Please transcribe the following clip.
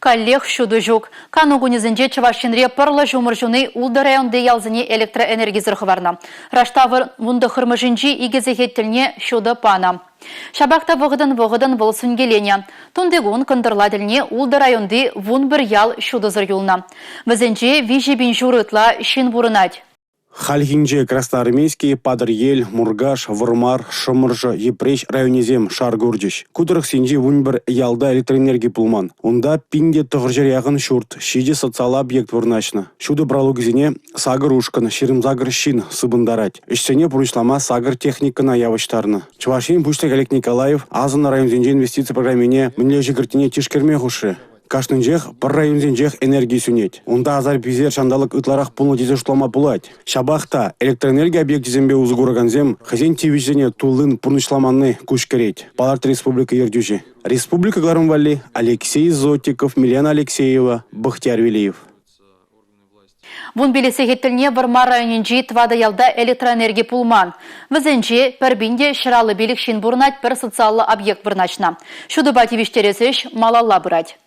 коллег шуды жук. Канугунизенде Чавашинре парлы жумыржуны улды районды ялзыне электроэнергия зырхыварна. Раштавыр вунды хырмыжинжи игезехеттіліне шуды пана. Шабақта вғыдын волсын келене. Тундегун кындырладыліне улды районды вун бір ял шуды зыр юлна. Візенже вижебин журытла шин бурынать. Хальхинже Красноармейский, Падыр-Ел, Мургаш, Вырмар, Шымыржы, Епреш районезем Шаргурдиш. Кудырық сенже вунбір ялда электроэнергия пулман. Унда пинде тұғыржер яғын шурт, шиде социалы объект вырначны. Шуды бралугізіне сагыр ушкан, ширымзагыр шин сыбындарать. Үшсене пұрышлама сагыр техникана явыштарны. Чувашин Пуштек Олег Николаев азына районзенже инвестиция программине мінлежі кіртіне тишкерме хуши. Кашнынжех пар районзенжех энергия сүнет. Унда азар пизер шандалық ытларах пулны дезе шутлама пулать. Шабахта электроэнергия объект зембе узгураганзем хазен тивизене тулын пурнышламанны кушкереть. Паларт Республика Ердюжи. Республика Гарымвали, Алексей Зотиков, Милена Алексеева, Бахтияр Велиев. Вун билесе хеттіліне Вырмар районенжи твада ялда электроэнергия пулман. Візенже пәрбінде шыралы билік шин бұрнать бір социалы объект бұрначна. Шуды бативиштересіш малалла бұрать.